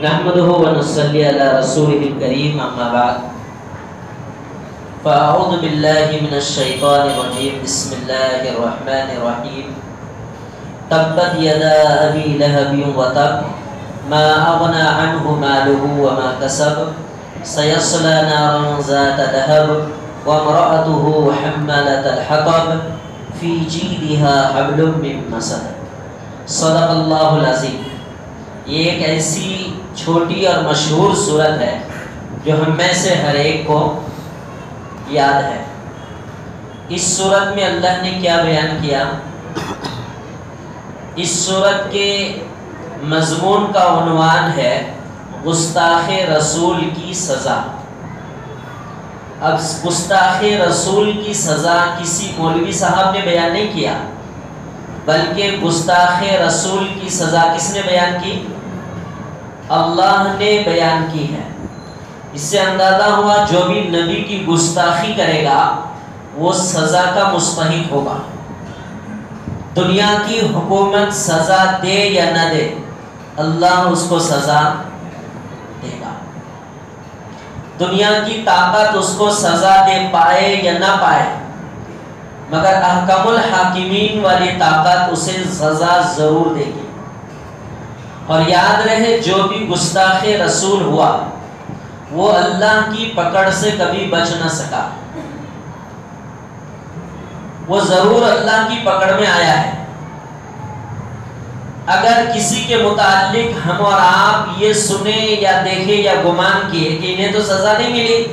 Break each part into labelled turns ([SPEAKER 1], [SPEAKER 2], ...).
[SPEAKER 1] نحمده ونصلي على رسوله الكريم اما بعد فاعوذ بالله من الشيطان الرجيم بسم الله الرحمن الرحيم تبت يدا ابي لهب وتب ما اغنى عنه ماله وما كسب سيصلى نارا ذات لهب وامرأته حمالة الحطب في جيدها حبل من مسد صدق اللہ العظیم۔ یہ ایک ایسی چھوٹی اور مشہور سورت ہے جو ہم میں سے ہر ایک کو یاد ہے۔ اس سورت میں اللہ نے کیا بیان کیا؟ اس سورت کے مضمون کا عنوان ہے گستاخ رسول کی سزا۔ اب گستاخ رسول کی سزا کسی مولوی صاحب نے بیان نہیں کیا، بلکہ گستاخ رسول کی سزا کس نے بیان کی؟ اللہ نے بیان کی ہے۔ اس سے اندازہ ہوا جو بھی نبی کی گستاخی کرے گا وہ سزا کا مستحق ہوگا۔ دنیا کی حکومت سزا دے یا نہ دے، اللہ اس کو سزا دے گا۔ دنیا کی طاقت اس کو سزا دے پائے یا نہ پائے، مگر احکم الحاکمین والی طاقت اسے سزا ضرور دے گی۔ اور یاد رہے جو بھی گستاخ رسول ہوا وہ اللہ کی پکڑ سے کبھی بچ نہ سکا، وہ ضرور اللہ کی پکڑ میں آیا ہے۔ اگر کسی کے متعلق ہم اور آپ یہ سنیں یا دیکھیں یا گمان کیے کہ انہیں تو سزا نہیں ملی،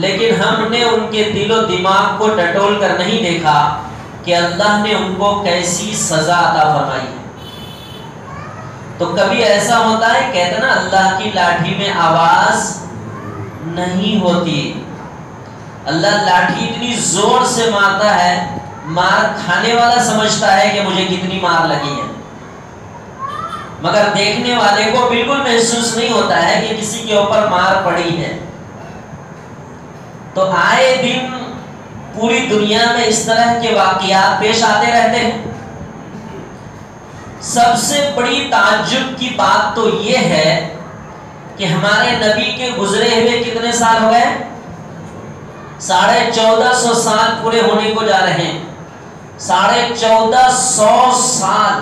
[SPEAKER 1] لیکن ہم نے ان کے دل و دماغ کو ٹٹول کر نہیں دیکھا کہ اللہ نے ان کو کیسی سزا عطا فرمائی ہے۔ تو کبھی ایسا ہوتا ہے، کہتے نا اللہ کی لاٹھی میں آواز نہیں ہوتی۔ اللہ لاٹھی اتنی زور سے مارتا ہے، مار کھانے والا سمجھتا ہے کہ مجھے کتنی مار لگی ہے، مگر دیکھنے والے کو بالکل محسوس نہیں ہوتا ہے کہ کسی کے اوپر مار پڑی ہے۔ تو آئے دن پوری دنیا میں اس طرح کے واقعات پیش آتے رہتے ہیں۔ سب سے بڑی تعجب کی بات تو یہ ہے کہ ہمارے نبی کے گزرے ہوئے کتنے سال ہو گئے؟ 1450 سال پورے ہونے کو جا رہے ہیں۔ 1450 سال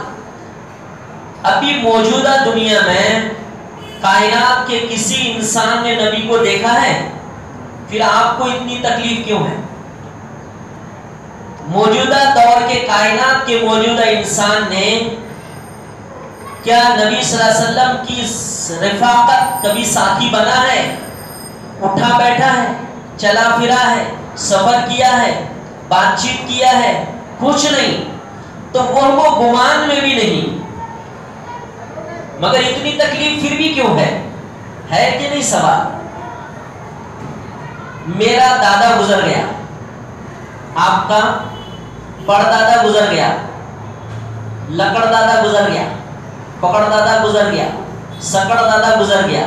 [SPEAKER 1] ابھی موجودہ دنیا میں کائنات کے کسی انسان نے نبی کو دیکھا ہے؟ پھر آپ کو اتنی تکلیف کیوں ہے؟ موجودہ دور کے کائنات کے موجودہ انسان نے کیا نبی صلی اللہ علیہ وسلم کی رفاقت کبھی ساتھی بنا ہے؟ اٹھا بیٹھا ہے، چلا پھرا ہے، سفر کیا ہے، بات چیت کیا ہے؟ کچھ نہیں۔ تو وہ گمان میں بھی نہیں، مگر اتنی تکلیف پھر بھی کیوں ہے کہ نہیں سوال؟ میرا دادا گزر گیا، آپ کا پردادا گزر گیا، لکڑ دادا گزر گیا، پکڑ دادا گزر گیا، سکڑ دادا گزر گیا۔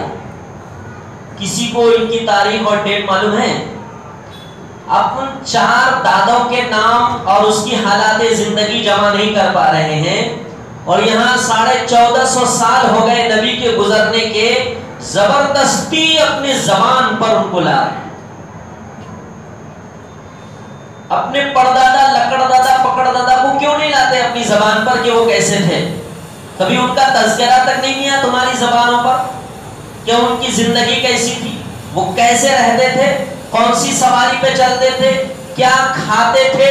[SPEAKER 1] کسی کو ان کی تاریخ اور ڈیٹ معلوم ہے؟ آپ ان 4 دادوں کے نام اور اس کی حالات زندگی جمع نہیں کر پا رہے ہیں، اور یہاں 1450 سال ہو گئے نبی کے گزرنے کے، زبردستی اپنے زبان پر ان کو لا رہے ہیں۔ اپنے پردادا، لکڑ دادا، پکڑ دادا کو کیوں نہیں لاتے اپنی زبان پر کہ وہ کیسے تھے؟ کبھی ان کا تذکرہ تک نہیں کیا تمہاری زبانوں پر کہ ان کی زندگی کیسی تھی، وہ کیسے رہتے تھے، کون سی سواری پہ چلتے تھے، کیا کھاتے تھے،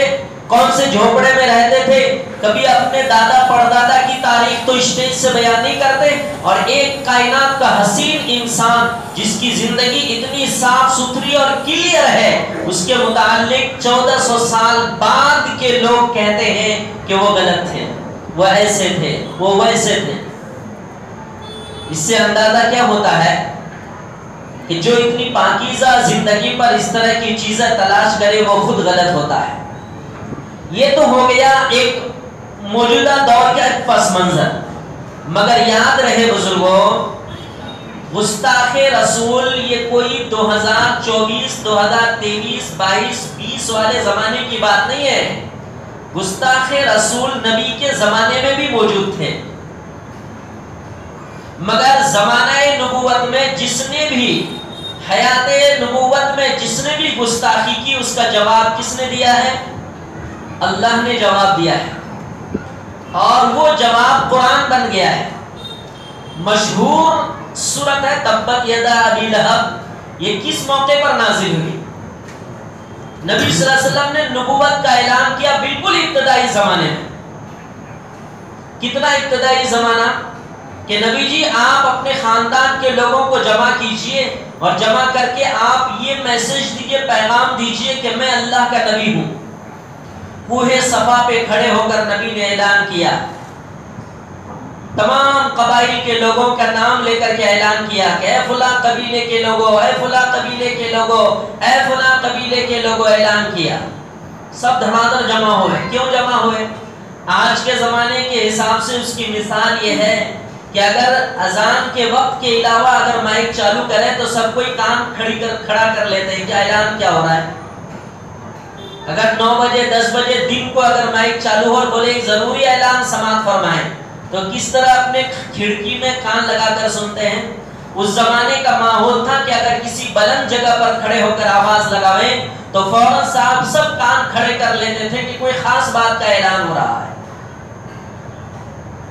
[SPEAKER 1] کون سے جھوپڑے میں رہتے تھے؟ کبھی اپنے دادا پردادا کی تاریخ تو اسٹیج سے بیان نہیں کرتے، اور ایک کائنات کا حسین انسان جس کی زندگی اتنی صاف ستھری اور کلیئر ہے، اس کے متعلق 1400 سال بعد کے لوگ کہتے ہیں کہ وہ غلط تھے، وہ ایسے تھے، وہ ویسے تھے۔ اس سے اندازہ کیا ہوتا ہے کہ جو اتنی پاکیزہ زندگی پر اس طرح کی چیزیں تلاش کرے وہ خود غلط ہوتا ہے۔ یہ تو ہو گیا ایک موجودہ دور کا ایک پس منظر، مگر یاد رہے بزرگوں، گستاخ رسول یہ کوئی 2024 2023 22 20 والے زمانے کی بات نہیں ہے۔ گستاخ رسول نبی کے زمانے میں بھی موجود تھے، مگر زمانہ نبوت میں جس نے بھی حیات نبوت میں جس نے بھی گستاخی کی اس کا جواب کس نے دیا ہے؟ اللہ نے جواب دیا ہے، اور وہ جواب قرآن بن گیا ہے۔ مشہور سورت ہے تبت یدا ابی لہب، یہ کس موقع پر نازل ہوئی؟ نبی صلی اللہ علیہ وسلم نے نبوت کا اعلان کیا بالکل ابتدائی زمانے میں۔ کتنا ابتدائی زمانہ کہ نبی جی آپ اپنے خاندان کے لوگوں کو جمع کیجئے اور جمع کر کے آپ یہ میسج دیجئے، پیغام دیجئے کہ میں اللہ کا نبی ہوں۔ کوہ صفا پہ کھڑے ہو کر نبی نے اعلان کیا، تمام قبائل کے لوگوں کا نام لے کر کے اعلان کیا کہ اے فلاں قبیلے کے لوگوں، اے فلاں قبیلے کے لوگوں، اے فلاں قبیلے کے لوگوں، اعلان کیا۔ سب دھڑا دھڑ جمع ہوئے۔ کیوں جمع ہوئے؟ آج کے زمانے کے حساب سے اس کی مثال یہ ہے کہ اگر اذان کے وقت کے علاوہ اگر مائک چالو کرے تو سب کوئی کان کھڑا کر لیتے ہیں کہ اعلان کیا ہو رہا ہے۔ اگر 9 بجے 10 بجے دن کو اگر مائک چالو ہو اور بولے ایک ضروری اعلان سماعت فرمائیں تو کس طرح اپنے کھڑکی میں کان لگا کر سنتے ہیں۔ اس زمانے کا ماحول تھا کہ اگر کسی بلند جگہ پر کھڑے ہو کر آواز لگاویں تو فوراً صاحب سب کان کھڑے کر لیتے تھے کہ کوئی خاص بات کا اعلان ہو رہا ہے۔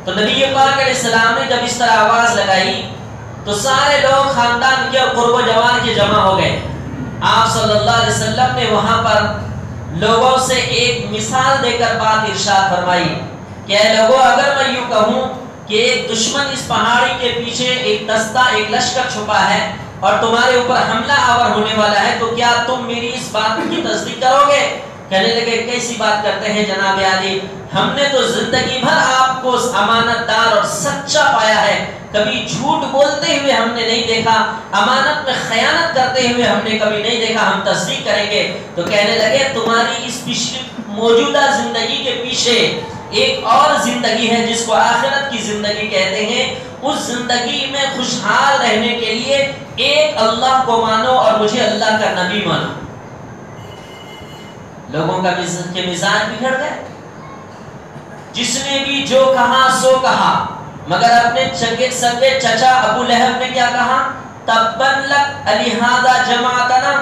[SPEAKER 1] تو نبی پاک علیہ السلام نے جب اس طرح آواز لگائی تو سارے لوگ خاندان کے اور قرب و جوان کے جمع ہو گئے۔ آپ صلی اللہ علیہ وسلم نے وہاں پر لوگوں سے ایک مثال دے کر بات ارشاد فرمائی کہ اے لوگوں، اگر میں یوں کہوں کہ ایک دشمن اس پہاڑی کے پیچھے ایک دستہ ایک لشکر چھپا ہے اور تمہارے اوپر حملہ آور ہونے والا ہے تو کیا تم میری اس بات کی تصدیق کرو گے؟ کہنے لگے کیسی بات کرتے ہیں جناب عالی، ہم نے تو زندگی بھر آپ کو امانت دار اور سچا پایا ہے، کبھی جھوٹ بولتے ہوئے ہم نے نہیں دیکھا، امانت میں خیانت کرتے ہوئے ہم نے کبھی نہیں دیکھا، ہم تصدیق کریں گے۔ تو کہنے لگے تمہاری اس موجودہ زندگی کے پیچھے ایک اور زندگی ہے جس کو آخرت کی زندگی کہتے ہیں، اس زندگی میں خوشحال رہنے کے لیے ایک اللہ کو مانو اور مجھے اللہ کا نبی مانو۔ لوگوں کا مزاج بگڑ گئے، جس نے بھی جو کہا سو کہا، مگر اپنے سگے چچا ابو لہب نے کیا کہا؟ تبن لک الہذا جماعتنا،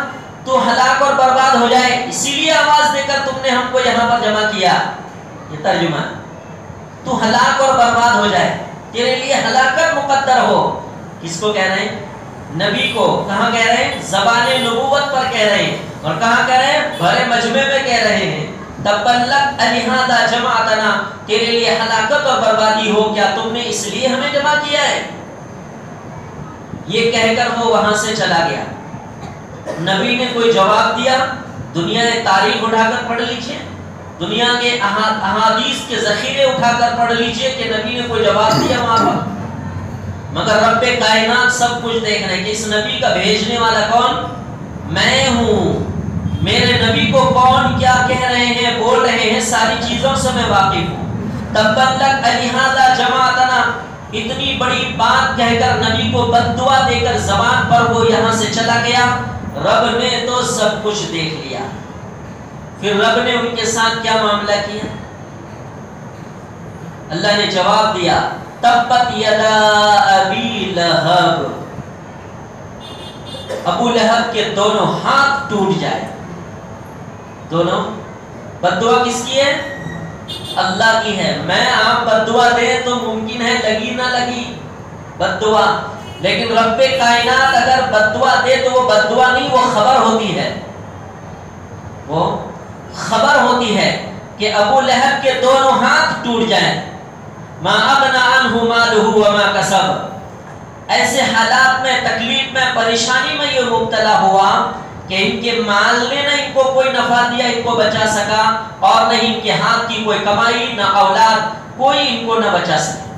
[SPEAKER 1] تو ہلاک اور برباد ہو جائے، اسی لیے آواز دے کر تم نے ہم کو یہاں پر جمع کیا۔ یہ ترجمہ، تو ہلاک اور برباد ہو جائے، تیرے لیے ہلاکت مقدر ہو۔ کس کو کہہ رہے ہیں؟ نبی کو۔ کہاں کہہ رہے ہیں؟ زبان نبوت پر کہہ رہے ہیں، اور کہاں کہہ رہے ہیں؟ بھرے مجمع میں کہہ رہے ہیں تبن لک الہذا جماعتنا، تیرے لیے ہلاکت اور بربادی ہو، کیا تم نے اس لیے ہمیں جمع کیا ہے؟ یہ کہہ کر وہ وہاں سے چلا گیا۔ نبی نے کوئی جواب دیا؟ دنیا نے تاریخ اٹھا کر پڑھ لیجئے، دنیا کے احادیث کے ذخیرے اٹھا کر پڑھ لیجئے کہ نبی نے کوئی جواب دیا وہاں پر؟ مگر رب کائنات سب کچھ دیکھ رہے ہیں کہ اس نبی کا بھیجنے والا کون؟ میں ہوں۔ میرے نبی کو کون کیا کہہ رہے ہیں، بول رہے ہیں، ساری چیزوں سے میں واقف ہوں۔ تبن لک الہذا جماعتنا، اتنی بڑی بات کہہ کر نبی کو بد دعا دے کر زبان پر وہ یہاں سے چلا گیا۔ رب نے تو سب کچھ دیکھ لیا۔ پھر رب نے ان کے ساتھ کیا معاملہ کیا؟ اللہ نے جواب دیا تبت یدا ابی لہب، ابو لہب کے دونوں ہاتھ ٹوٹ جائے۔ دونوں بد دعا کس کی ہے؟ اللہ کی ہے۔ میں آپ بد دعا دیں تو ممکن ہے لگی نہ لگی بد دعا، لیکن رب کائنات اگر بد دعا دے تو وہ بد دعا نہیں، وہ خبر ہوتی ہے، وہ خبر ہوتی ہے کہ ابو لہب کے دونوں ہاتھ ٹوٹ جائیں۔ ما اغنى عنه ماله وما كسب، ایسے حالات میں، تکلیف میں، پریشانی میں یہ مبتلا ہوا کہ ان کے مال نے نہ ان کو کوئی نفع دیا، ان کو بچا سکا، اور نہ ان کے ہاتھ کی کوئی کمائی، نہ اولاد، کوئی ان کو نہ بچا سکا۔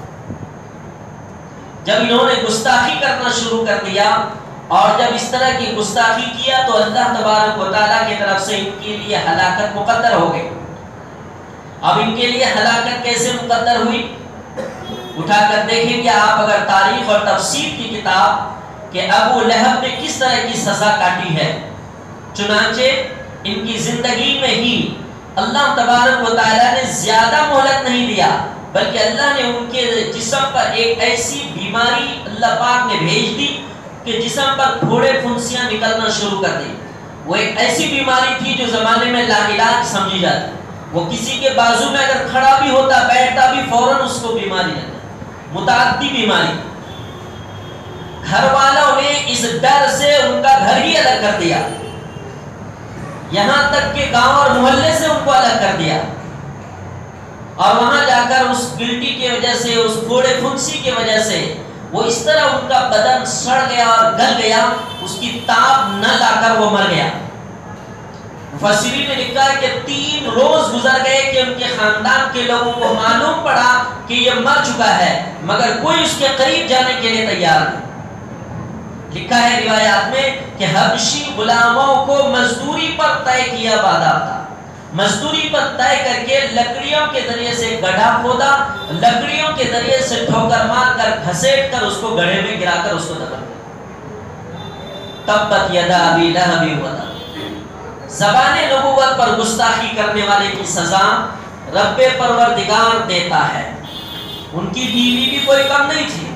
[SPEAKER 1] جب انہوں نے گستاخی کرنا شروع کر دیا اور جب اس طرح کی گستاخی کیا تو اللہ تبارک و تعالیٰ کی طرف سے ان کے لیے ہلاکت مقدر ہو گئی۔ اب ان کے لیے ہلاکت کیسے مقدر ہوئی؟ اٹھا کر دیکھیں گے آپ اگر تاریخ اور تفسیر کی کتاب کہ ابو لہب نے کس طرح کی سزا کاٹی ہے۔ چنانچہ ان کی زندگی میں ہی اللہ تبارک و تعالیٰ نے زیادہ مہلت نہیں دیا، بلکہ اللہ نے ان کے جسم پر ایک ایسی بیماری اللہ پاک نے بھیج دی کہ جسم پر پھوڑے پھنسیاں نکلنا شروع کر دی. وہ ایک ایسی بیماری تھی جو زمانے میں لا علاج سمجھی جاتی. وہ کسی کے بازو میں اگر کھڑا بھی ہوتا بیٹھتا بھی فوراً اس کو بیماری لگتی. متعدی بیماری. گھر والوں نے اس ڈر سے ان کا گھر ہی الگ کر دیا, یہاں تک کہ گاؤں اور محلے سے ان کو الگ کر دیا, اور وہاں جا کر اس گلٹی کی وجہ سے, اس پھوڑے پھنسی کی وجہ سے وہ اس طرح ان کا بدن سڑ گیا اور گل گیا, اس کی تاب نہ لا کر وہ مر گیا. مفسرین نے لکھا ہے کہ 3 روز گزر گئے کہ ان کے خاندان کے لوگوں کو معلوم پڑا کہ یہ مر چکا ہے, مگر کوئی اس کے قریب جانے کے لیے تیار نہیں. لکھا ہے روایات میں کہ حبشی غلاموں کو مزدوری پر طے کیا وعدہ تھا, مزدوری پر طے کر کے لکڑیوں کے ذریعے سے گڑھا کھودا, لکڑیوں کے ذریعے سے ٹھوکر مار کر گھسیٹ کر اس کو گڑھے میں گرا کر اس کو دفن کیا. تبت یدا ابی لہب وتب. زبان نبوت پر گستاخی کرنے والے کی سزا رب پروردگار دیتا ہے. ان کی بیوی بھی کوئی کم نہیں تھی,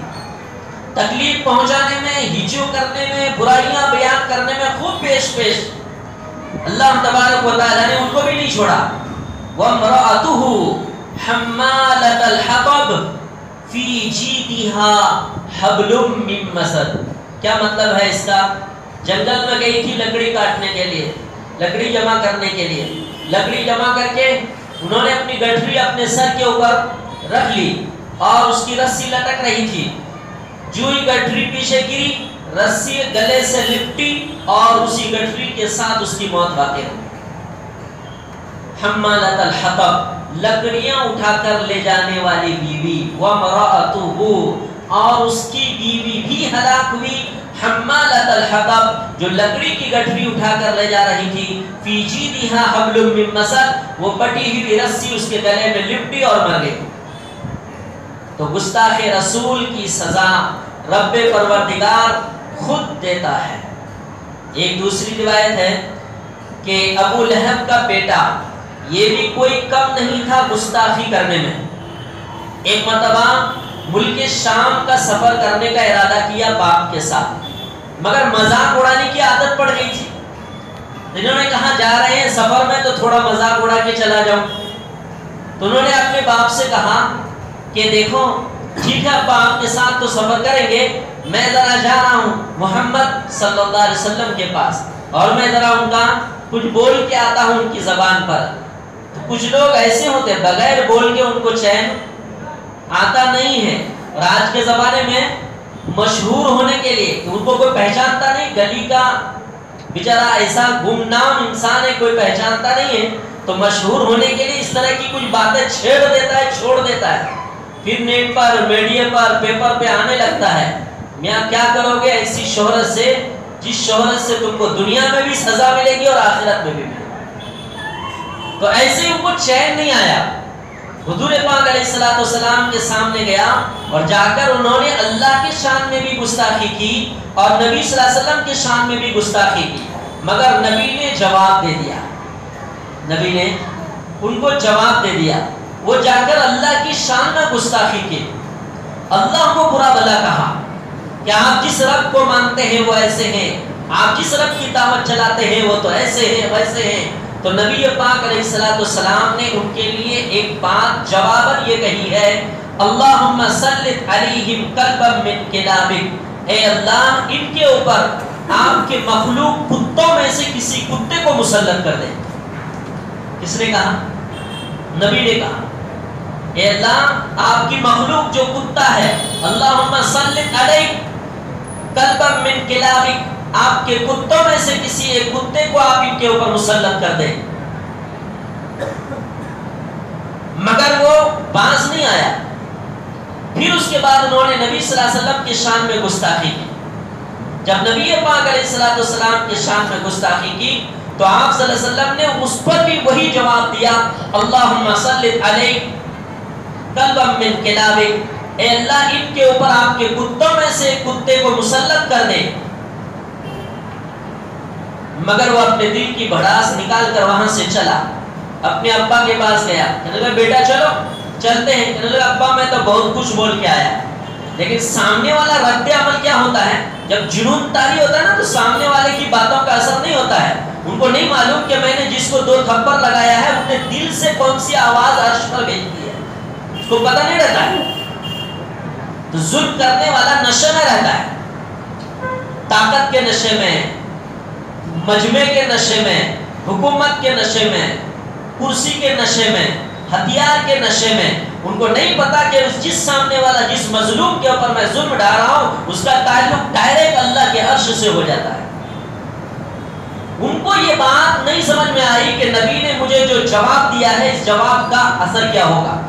[SPEAKER 1] تکلیف پہنچانے میں, ہجو کرنے میں, برائیاں بیان کرنے میں خوب پیش پیش. اللہ تبارک و تعالی نے ان کو بھی نہیں چھوڑا. وَامْرَأَتُهُ حَمَّالَةَ الْحَطَبِ فِي جِيدِهَا حَبْلٌ مِّن مَّسَدٍ. کیا مطلب ہے اس کا؟ جنگل میں گئی تھی لکڑی کاٹنے کے لیے, لکڑی جمع کرنے کے لیے. لکڑی جمع کر کے انہوں نے اپنی گٹھری اپنے سر کے اوپر رکھ لی اور اس کی رسی لٹک رہی تھی. جو ہی گٹھری پیچھے گری, رسی گلے سے لپٹی اور اسی گٹھری کے ساتھ اس کی موت واقع ہوئی. حمالۃ الحطب, لکڑیاں اٹھا کر لے جانے والی بیوی. وامرأتہ, اور اس کی بیوی بھی ہلاک ہوئی. حمالۃ الحطب, جو لکڑی کی گٹھری اٹھا کر لے جا رہی تھی. فی جیدہا حبل من مسد, وہ بٹی ہوئی رسی اس کے گلے میں لپٹی اور مر گئی. تو گستاخ رسول کی سزا رب پروردگار خود دیتا ہے. ایک دوسری روایت ہے کہ ابو لہب کا بیٹا یہ بھی کوئی کم نہیں تھا گستاخی کرنے میں. ایک مرتبہ ملک شام کا سفر کرنے کا ارادہ کیا باپ کے ساتھ, مگر مذاق اڑانے کی عادت پڑ گئی تھی. انہوں نے کہا جا رہے ہیں سفر میں تو تھوڑا مذاق اڑا کے چلا جاؤں. تو انہوں نے اپنے باپ سے کہا کہ دیکھو ٹھیک ہے ابا آپ کے ساتھ تو سفر کریں گے, میں ذرا جا رہا ہوں محمد صلی اللہ علیہ وسلم کے پاس, اور میں ذرا ان کا کچھ بول کے آتا ہوں ان کی زبان پر. تو کچھ لوگ ایسے ہوتے بغیر بول کے ان کو چین آتا نہیں ہے, اور آج کے زمانے میں مشہور ہونے کے لیے ان کو کوئی پہچانتا نہیں, گلی کا بیچارہ ایسا گمنام انسان ہے کوئی پہچانتا نہیں ہے, تو مشہور ہونے کے لیے اس طرح کی کچھ باتیں چھیڑ دیتا ہے, چھوڑ دیتا ہے, پھر نیٹ پر, میڈیا پر, پیپر پہ آنے لگتا ہے. میاں کیا کرو گے ایسی شہرت سے جس شہرت سے تم کو دنیا میں بھی سزا ملے گی اور آخرت میں بھی ملے گی. تو ایسے ان کو چین نہیں آیا. حضور پاک علیہ الصلوۃ والسلام کے سامنے گیا اور جا کر انہوں نے اللہ کے شان میں بھی گستاخی کی اور نبی صلی اللہ علیہ وسلم کے شان میں بھی گستاخی کی, مگر نبی نے جواب دے دیا. نبی نے ان کو جواب دے دیا. وہ جا کر اللہ کی شان میں گستاخی کی, اللہ کو برا بھلا کہا کہ آپ جس رب کو مانتے ہیں وہ ایسے ہیں, آپ جس رب کی دعوت چلاتے ہیں وہ تو ایسے ہیں ویسے ہیں. تو نبی پاک علیہ الصلوۃ والسلام نے ان کے لیے ایک بات جواباً یہ کہی ہے, اللہم سلط علیہم کلبا من کلابک, اے اللہ ان کے اوپر آپ کے مخلوق کتوں میں سے کسی کتے کو مسلط کر دے. کس نے کہا؟ نبی نے کہا اے اللہ آپ کی مخلوق جو کتا ہے, اللہم سلط علیہم کلبا من کلابک, آپ کے کتوں میں سے کسی ایک کتے کو آپ ان کے اوپر مسلط کر دیں. مگر وہ باز نہیں آیا. پھر اس کے بعد انہوں نے نبی صلی اللہ علیہ وسلم کے شان میں گستاخی کی. جب نبی پاک علیہ الصلوۃ والسلام کے شان میں گستاخی کی تو آپ صلی اللہ علیہ وسلم نے اس پر بھی وہی جواب دیا, اللہم سلط علیہم کلبا من کلابک, اے اللہ ان کے اوپر آپ کے کتوں میں سے کتے کو مسلط کر دیں. مگر وہ اپنے دل کی بھڑاس نکال کر وہاں سے چلا, اپنے ابا کے پاس گیا, کہنے لگا بیٹا چلو چلتے ہیں، کہنے لگا ابا میں تو بہت کچھ بول کے آیا. لیکن سامنے والا رد عمل کیا ہوتا ہے؟ جب جنون طاری ہوتا ہے نا تو سامنے والے کی باتوں کا اثر نہیں ہوتا ہے. ان کو نہیں معلوم کہ میں نے جس کو 2 تھپڑ لگایا ہے اپنے دل سے کون سی آواز عرش پر بھیج دی ہے، اس کو پتہ نہیں رہتا ہے. تو ظلم کرنے والا نشے میں رہتا ہے، طاقت کے نشے میں، مجمع کے نشے میں، حکومت کے نشے میں، کرسی کے نشے میں، ہتھیار کے نشے میں. ان کو نہیں پتا کہ جس سامنے والا جس مظلوم کے اوپر میں ظلم ڈال رہا ہوں اس کا تعلق ڈائریکٹ اللہ کے عرش سے ہو جاتا ہے. ان کو یہ بات نہیں سمجھ میں آئی کہ نبی نے مجھے جو جواب دیا ہے اس جواب کا اثر کیا ہوگا.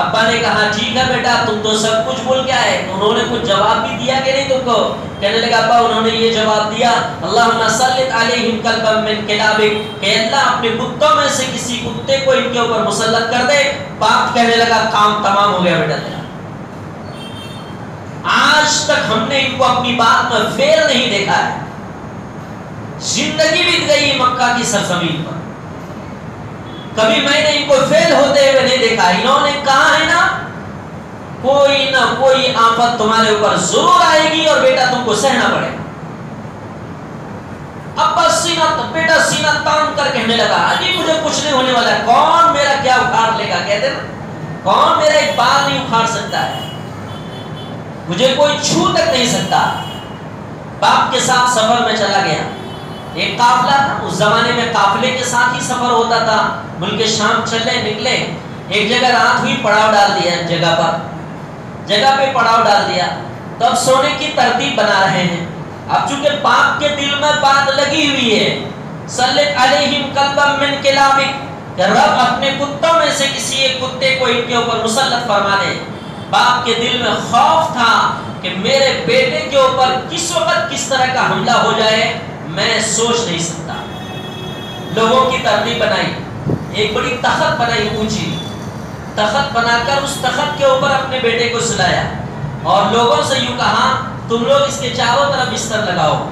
[SPEAKER 1] ابا نے کہا ٹھیک ہے بیٹا تم تو سب کچھ بول کے آئے. انہوں نے کچھ جواب بھی دیا کہ نہیں تم کو؟ کہنے لگا ابا انہوں نے یہ جواب دیا اللہم سلط علیہم کلبا من کلابک، کہ اللہ اپنے کتوں میں سے کسی کتے کو ان کے اوپر مسلط کر دے. باپ کہنے لگا کام تمام ہو گیا بیٹا تیرا. آج تک ہم نے ان کو اپنی بات میں فیل نہیں دیکھا ہے. زندگی بیت گئی مکہ کی سرزمین پر، کبھی میں نے ان کو فیل ہوتے ہوئے نہیں دیکھا. انہوں نے کہا ہے نا کوئی نہ کوئی آفت تمہارے اوپر ضرور آئے گی اور بیٹا تم کو سہنا پڑے گا. ابا بیٹا سینہ تان کر کہنے لگا ابھی مجھے کچھ نہیں ہونے والا ہے، کون میرا کیا اکھاڑ لے گا؟ کہتے نا کون میرا ایک بال نہیں اکھاڑ سکتا ہے، مجھے کوئی چھو تک نہیں سکتا. باپ کے ساتھ سفر میں چلا گیا. ایک قافلہ تھا، اس زمانے میں قافلے کے ساتھ ہی سفر ہوتا تھا. ملک شام چلے نکلے، ایک جگہ رات ہوئی، پڑاؤ ڈال دیا جگہ پہ پڑاؤ ڈال دیا. تو اب سونے کی ترتیب بنا رہے ہیں. اب چونکہ باپ کے دل میں بات لگی ہوئی ہے سلط علیہم کلبا من کلابک، کہ رب اپنے کتوں میں سے کسی ایک کتے کو ان کے اوپر مسلط فرما دے. باپ کے دل میں خوف تھا کہ میرے بیٹے کے اوپر کس وقت کس طرح کا حملہ ہو جائے میں سوچ نہیں سکتا. لوگوں کی ترتیب بنائی، ایک بڑی تخت بنائی، اونچی تخت بنا کر اس تخت کے اوپر اپنے بیٹے کو سلایا اور لوگوں سے یوں کہا تم لوگ اس کے چاروں طرف بستر لگاؤ.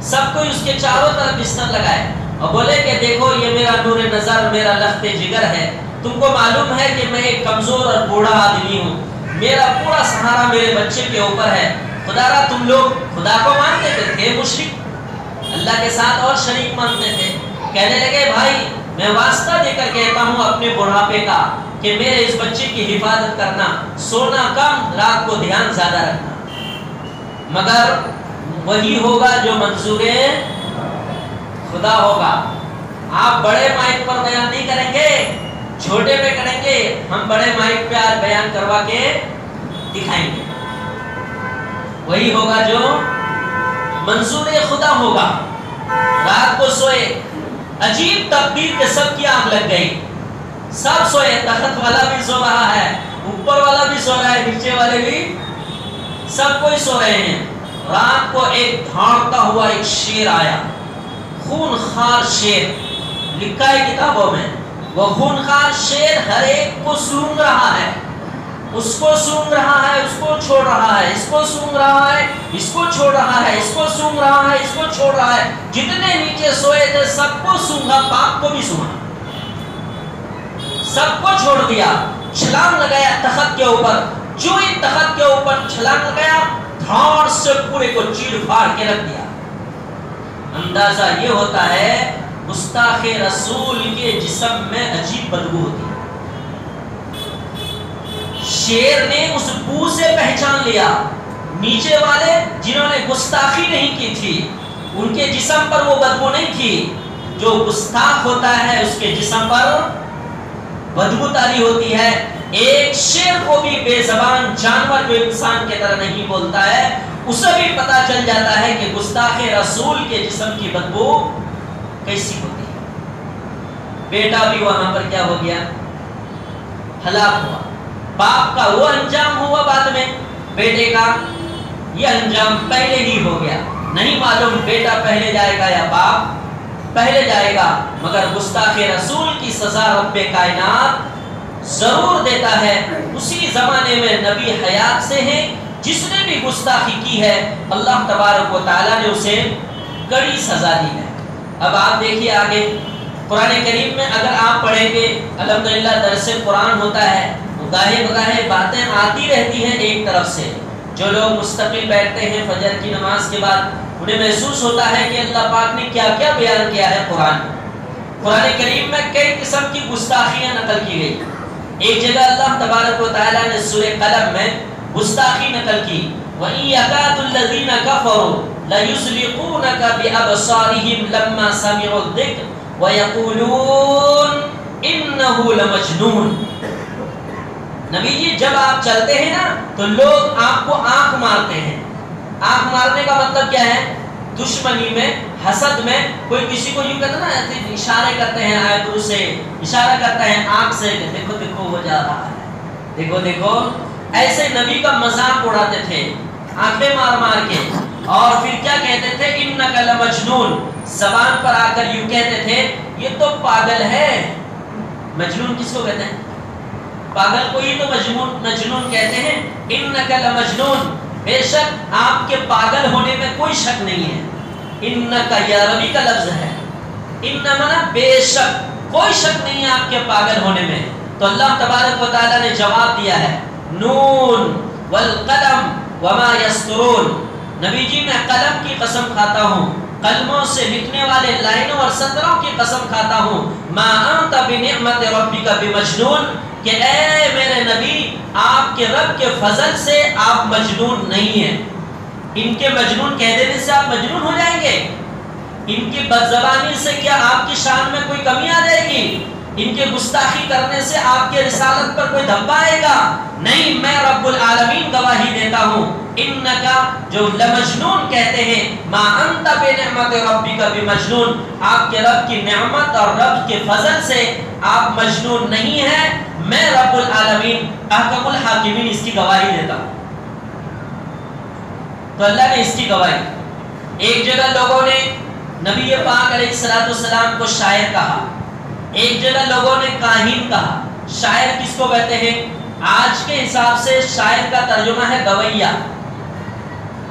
[SPEAKER 1] سب کوئی اس کے چاروں طرف بستر لگائے اور بولے کہ دیکھو یہ میرا نور نظر، میرا لخت جگر ہے. تم کو معلوم ہے کہ میں ایک کمزور اور بوڑھا آدمی ہوں، میرا پورا سہارا میرے بچے کے اوپر ہے. خدا را تم لوگ خدا کو مانتے تھے مشرک، اللہ کے ساتھ اور شریک مانتے تھے. کہنے لگے بھائی میں واسطہ دے کر کہتا ہوں اپنے بڑھاپے کا کہ میرے اس بچے کی حفاظت کرنا، سونا کم رات کو دھیان زیادہ رکھنا، مگر وہی ہوگا جو منظور خدا ہوگا. آپ بڑے مائک پر بیان نہیں کریں گے، چھوٹے پہ کریں گے. ہم بڑے مائک پہ آج بیان کروا کے دکھائیں گے. وہی ہوگا جو منظور خدا ہوگا. رات کو سوئے، عجیب تقدیر کے سب کی آنکھ لگ گئی، سب سوئے. تخت والا بھی سو رہا ہے، اوپر والا بھی سو رہا ہے، نیچے والے بھی، سب کوئی سو رہے ہیں. رات کو ایک دھاڑتا ہوا ایک شیر آیا، خون خار شیر، لکھا ہے کتابوں میں. وہ خون خار شیر ہر ایک کو سونگ رہا ہے، اس کو سونگ رہا ہے، اس کو چھوڑ رہا ہے، اس کو سونگ رہا ہے، اس کو چھوڑ رہا ہے، اس کو سونگ رہا ہے، اس کو چھوڑ رہا ہے. جتنے نیچے سوئے تھے سب کو سونگا، باپ کو بھی سونگا، سب کو چھوڑ دیا. چھلانگ لگایا تخت کے اوپر. جو ہی تخت کے اوپر چھلانگ لگایا دھاڑ سے پورے کو چیر پھاڑ کے رکھ دیا. اندازہ یہ ہوتا ہے گستاخ رسول کے جسم میں عجیب بدبو ہوتی ہے. شیر نے اس بو سے پہچان لیا. نیچے والے جنہوں نے گستاخی نہیں کی تھی ان کے جسم پر وہ بدبو نہیں تھی. جو گستاخ ہوتا ہے اس کے جسم پر بدبو تاری ہوتی ہے. ایک شیر کو بھی بے زبان جانور جو انسان کی طرح نہیں بولتا ہے اسے بھی پتا چل جاتا ہے کہ گستاخ رسول کے جسم کی بدبو کیسی ہوتی ہے. بیٹا بھی وہاں پر کیا ہو گیا؟ ہلاک ہوا. باپ کا وہ انجام ہوا بعد میں، بیٹے کا یہ انجام پہلے ہی ہو گیا. نہیں معلوم بیٹا پہلے جائے گا یا باپ پہلے جائے گا، مگر گستاخ رسول کی سزا رب کائنات ضرور دیتا ہے. اسی زمانے میں نبی حیات سے ہیں، جس نے بھی گستاخی کی ہے اللہ تبارک و تعالیٰ نے اسے کڑی سزا دی ہے. اب آپ دیکھیے آگے قرآن کریم میں اگر آپ پڑھیں پڑھیں گے، الحمدللہ درس قرآن ہوتا ہے، گاہے بگاہے باتیں آتی رہتی ہیں ایک طرف سے. جو لوگ مستقل بیٹھتے ہیں فجر کی نماز کے بعد، انہیں محسوس ہوتا ہے کہ اللہ پاک نے کیا کیا بیان کیا ہے قرآن میں. قرآن کریم میں کئی قسم کی گستاخیاں نقل کی گئی. ایک جگہ اللہ تبارک و تعالیٰ نے سورہ قلم میں گستاخی نقل کی، وَإِن يَكَادُ الَّذِينَ كَفَرُوا لَيُزْلِقُونَكَ بِأَبْصَارِهِمْ لَمَّا سَمِعُوا الذِّكْرَ وَيَقُولُونَ إِنَّهُ لَمَجْنُونٌ. نبی جی جب آپ چلتے ہیں نا تو لوگ آپ کو آنکھ مارتے ہیں. آنکھ مارنے کا مطلب کیا ہے؟ دشمنی میں، حسد میں کوئی کسی کو یوں کہتا نا، اشارے کرتے ہیں، آئبرو سے اشارہ کرتا ہے، آنکھ سے دیکھو دیکھو ہو جا رہا ہے، دیکھو دیکھو. ایسے نبی کا مذاق اڑاتے تھے آنکھیں مار مار کے. اور پھر کیا کہتے تھے؟ انک لمجنون. زبان پر آ کر یوں کہتے تھے یہ تو پاگل ہے. مجنون کس کو کہتے ہیں؟ پاگل کو ہی تو مجنون کہتے ہیں. انک لمجنون، بے شک آپ کے پاگل ہونے میں کوئی شک نہیں ہے. انکا یہ عربی کا لفظ ہے. ان منا بے شک، کوئی شک نہیں ہے آپ کے پاگل ہونے میں. تو اللہ تبارک و تعالیٰ نے جواب دیا ہے، نون والقلم وما یسطرون. نبی جی میں قلم کی قسم کھاتا ہوں، قلموں سے لکھنے والے لائنوں اور سطروں کی قسم کھاتا ہوں، ما انت بنعمت ربک بمجنون، کہ اے میرے نبی آپ کے رب کے فضل سے آپ مجنون نہیں ہیں. ان کے مجنون کہہ دینے سے آپ مجنون ہو جائیں گے؟ ان کی بدزبانی سے کیا آپ کی شان میں کوئی کمی آ جائے گی؟ ان کے گستاخی کرنے سے آپ کے رسالت پر کوئی دھبا آئے گا؟ نہیں، میں رب العالمین گواہی دیتا ہوں، انکا جو لمجنون کہتے ہیں، ما انت بنعمت ربک بمجنون، آپ کے رب کی نعمت اور رب کے فضل سے آپ مجنون نہیں ہیں. میں رب العالمین احکم الحاکمین اس کی گواہی دیتا ہوں. تو اللہ نے اس کی گواہی. ایک جگہ لوگوں نے نبی پاک علیہ السلام کو شاعر کہا، ایک جگہ لوگوں نے کاہن کہا. شاعر کس کو کہتے ہیں؟ آج کے حساب سے شاعر کا ترجمہ ہے گویہ،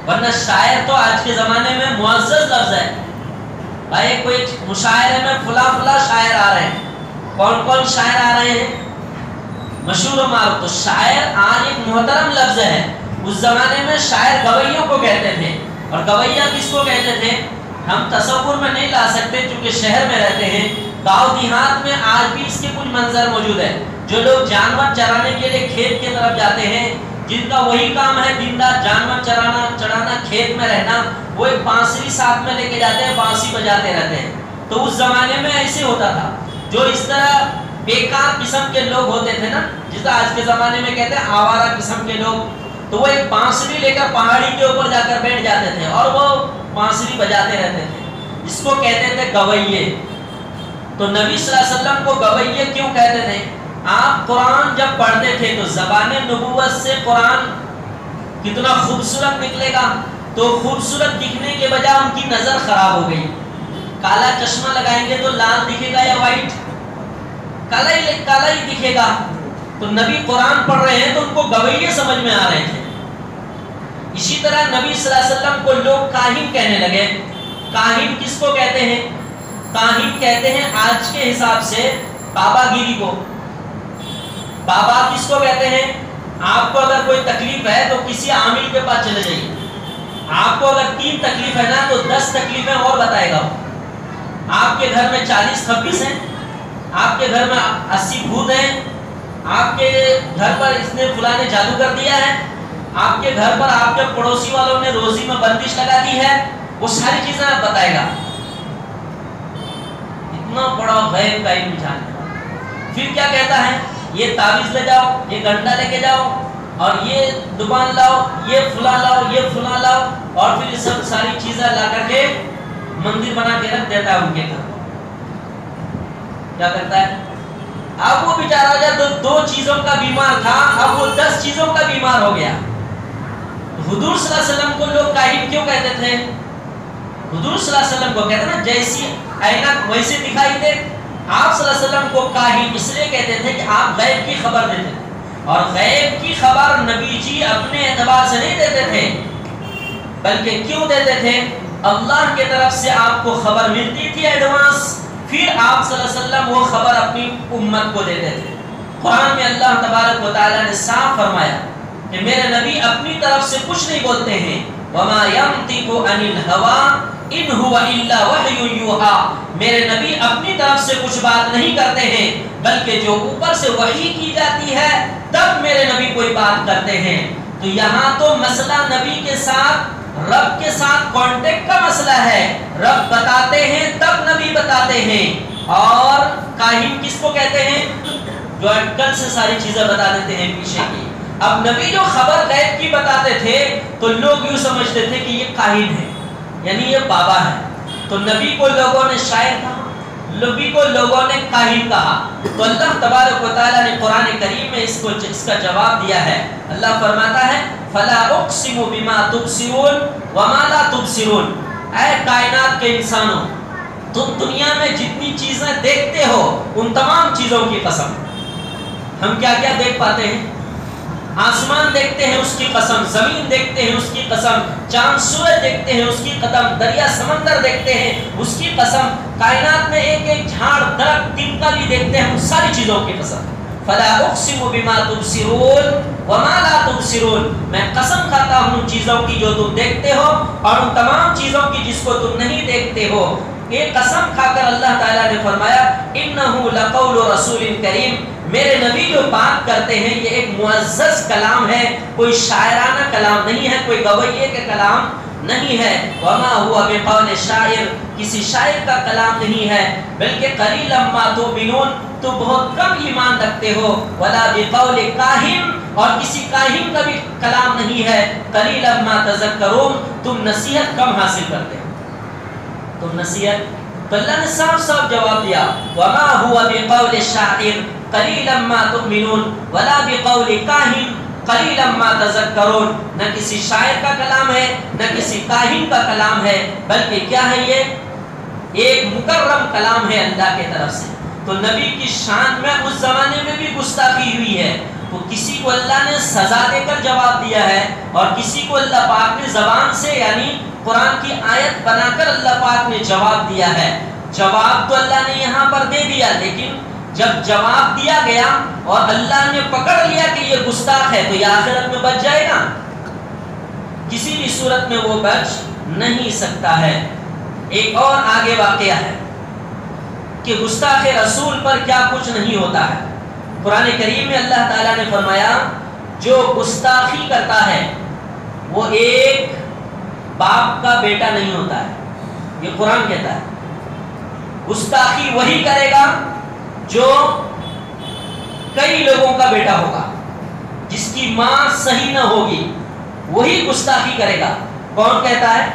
[SPEAKER 1] ورنہ شاعر تو آج کے زمانے میں معزز لفظ ہے. بھائی کوئی مشاعرے میں فلاں فلاں شاعر آ رہے ہیں، کون کون شاعر آ رہے ہیں مشہور و معروف. تو شاعر آج ایک محترم لفظ ہے. اس زمانے میں شاعر گویوں کو کہتے تھے. اور گویہ کس کو کہتے تھے ہم تصور میں نہیں لا سکتے، چونکہ شہر میں رہتے ہیں. گاؤں دیہات میں آج بھی اس کے کچھ منظر موجود ہے. جو لوگ جانور چرانے کے لیے کھیت کی طرف جاتے ہیں، جن کا وہی کام ہے دن رات جانور چرانا، کھیت میں رہنا، وہ ایک بانسری ساتھ میں لے کے جاتے ہیں، بانسی بجاتے رہتے ہیں. تو اس زمانے میں ایسے ہوتا تھا. جو اس طرح بیکار قسم کے لوگ ہوتے تھے نا، جس طرح آج کے زمانے میں کہتے ہیں آوارہ قسم کے لوگ، تو وہ ایک بانسری لے کر پہاڑی کے اوپر جا کر بیٹھ جاتے تھے اور وہ بانسری بجاتے رہتے تھے. اس کو کہتے تھے گویے. تو نبی صلی اللہ علیہ وسلم کو گویے کیوں کہتے تھے؟ آپ قرآن جب پڑھتے تھے تو زبان نبوت سے قرآن کتنا خوبصورت نکلے گا. تو خوبصورت دکھنے کے بجائے ان کی نظر خراب ہو گئی. کالا چشمہ لگائیں گے تو لال دکھے گا یا وائٹ؟ کالا ہی دکھے گا. تو نبی قرآن پڑھ رہے ہیں تو ان کو گویے سمجھ میں آ رہے تھے. اسی طرح نبی صلی اللہ علیہ وسلم کو لوگ کاہن کہنے لگے. کاہن کس کو کہتے ہیں؟ کاہن کہتے ہیں آج کے حساب سے بابا گیری کو. بابا کس کو کہتے ہیں؟ آپ کو اگر کوئی تکلیف ہے تو کسی عامل کے پاس چلے جائیے. آپ کو اگر 3 تکلیف ہے نا تو 10 تکلیفیں اور بتائے گا. آپ کے گھر میں 40 خبیث ہیں، آپ کے گھر میں 80 بھوت ہیں، آپ کے گھر پر اس نے فلاں نے جادو کر دیا ہے، آپ کے گھر پر آپ کے پڑوسی والوں نے روزی میں بندش لگا دی ہے، وہ ساری چیزیں آپ بتائے گا. اتنا بڑا غیب کا علم جانتا. پھر کیا کہتا ہے؟ یہ تعویذ لے جاؤ، یہ گنڈا لے کے جاؤ، اور یہ دکان لاؤ، یہ فلاں لاؤ، یہ فلاں لاؤ، اور پھر یہ سب ساری چیزیں لا کر کے مندر بنا کے رکھ دیتا ہے ان کے گھر. کیا کرتا ہے؟ اب وہ بیچارہ جب 2 چیزوں کا بیمار تھا، اب وہ 10 چیزوں کا بیمار ہو گیا. حضور صلی اللہ علیہ وسلم کو لوگ کاہن کیوں کہتے تھے؟ حضور صلی اللہ علیہ وسلم کو کہتے ہیں نا جیسی عینک ویسے دکھائی دے. آپ صلی اللہ علیہ وسلم کو کاہن اس لیے کہتے تھے کہ آپ غیب کی خبر دیتے تھے. اور غیب کی خبر نبی جی اپنے اعتبار سے نہیں دیتے تھے، بلکہ کیوں دیتے تھے؟ اللہ کی طرف سے آپ کو خبر ملتی تھی ایڈوانس پھر آپ صلی اللہ علیہ وسلم وہ خبر اپنی امت کو دیتے تھے۔ قرآن میں اللہ تبارک و تعالیٰ نے صاف فرمایا کہ میرے نبی اپنی طرف سے کچھ نہیں بولتے ہیں، وَمَا يَنطِقُ عَنِ الْهَوَىٰ إِنْ هُوَ إِلَّا وَحْيٌ يُوحَىٰ، میرے نبی اپنی طرف سے کچھ بات نہیں کرتے ہیں بلکہ جو اوپر سے وحی کی جاتی ہے تب میرے نبی کوئی بات کرتے ہیں۔ تو یہاں تو مسئلہ نبی کے ساتھ، رب کے ساتھ کانٹیکٹ کا مسئلہ ہے، رب بتاتے ہیں تب نبی بتاتے ہیں۔ اور کاہن کس کو کہتے ہیں؟ جو اٹکل سے ساری چیزیں بتا دیتے ہیں پیچھے کی۔ اب نبی جو خبر غیب کی بتاتے تھے تو لوگ یوں سمجھتے تھے کہ یہ کاہن ہے، یعنی یہ بابا ہے، تو نبی کو لوگوں نے شاعر کہا، نبی کو لوگوں نے کاہن کہا۔ تو اللہ تبارک و تعالیٰ نے قرآن کریم میں اس کا جواب دیا ہے۔ اللہ فرماتا ہے فَلَا أُقْسِمُ بِمَا تُبْصِرُونَ وَمَا لَا تُبْصِرُونَ، اے کائنات کے انسانوں، تم دنیا میں جتنی چیزیں دیکھتے ہو ان تمام چیزوں کی قسم، ہم کیا کیا دیکھ پاتے ہیں؟ آسمان دیکھتے ہیں اس کی قسم، زمین دیکھتے ہیں اس کی قسم، چاند سورج دیکھتے ہیں اس کی قسم، دریا سمندر دیکھتے ہیں اس کی قسم، کائنات میں ایک ایک جھاڑ درخت تنکا بھی دیکھتے ہیں، ان ساری چیزوں کی قسم۔ فَلَا أُقْسِمُ بِمَا تُبْصِرُونَ وَمَا لَا تُبْصِرُونَ، میں قسم کھاتا ہوں ان چیزوں کی جو تم دیکھتے ہو اور ان تمام چیزوں کی جس کو تم نہیں دیکھتے ہو۔ یہ قسم کھا کر اللہ تعالیٰ نے فرمایا إِنَّهُ لَقَوْلُ رَسُولٍ كَرِيمٍ، میرے نبی جو بات کرتے ہیں یہ ایک معزز کلام ہے، کوئی شاعرانہ کلام نہیں ہے، کوئی گویے کے کلام نہیں ہے۔ وَمَا هُوَ بِقَوْلِ شَاعِرٍ، کسی شاعر کا کلام نہیں ہے، بلکہ قَلِيلًا مَا تُؤْمِنُونَ، تو بہت کم ایمان رکھتے ہو۔ وَلَا بِقَوْلِ کاہن، اور کسی کاہن کا بھی کلام نہیں ہے۔ قَلِيلًا مَا تَذَكَّرُونَ، تم نصیحت کم حاصل کرتے ہو، تم نصیحت۔ تو اللہ نے صاف صاف جواب دیا وَمَا هُوَ بِقَوْلِ شَاعِرٍ قَلِيلًا مَا تُؤْمِنُونَ وَلَا بِقَوْلِ کاہن قَلِيلًا مَا تَذَكَّرُونَ، نہ کسی شاعر کا کلام ہے نہ کسی کاہن کا کلام ہے، بلکہ کیا ہے یہ ایک مکرم کلام ہے اللہ کی طرف سے۔ تو نبی کی شان میں اس زمانے میں بھی گستاخی ہوئی ہے، تو کسی کو اللہ نے سزا دے کر جواب دیا ہے اور کسی کو اللہ پاک نے زبان سے یعنی قرآن کی آیت بنا کر اللہ پاک نے جواب دیا ہے۔ جواب تو اللہ نے یہاں پر دے دیا، لیکن جب جواب دیا گیا اور اللہ نے پکڑ لیا کہ یہ گستاخ ہے تو یہ آخرت میں بچ جائے گا؟ کسی بھی صورت میں وہ بچ نہیں سکتا ہے۔ ایک اور آگے واقعہ ہے کہ گستاخ رسول پر کیا کچھ نہیں ہوتا ہے۔ قرآن کریم میں اللہ تعالیٰ نے فرمایا جو گستاخی کرتا ہے وہ ایک باپ کا بیٹا نہیں ہوتا ہے، یہ قرآن کہتا ہے۔ گستاخی وہی کرے گا جو کئی لوگوں کا بیٹا ہوگا، جس کی ماں صحیح نہ ہوگی وہی گستاخی کرے گا۔ کون کہتا ہے؟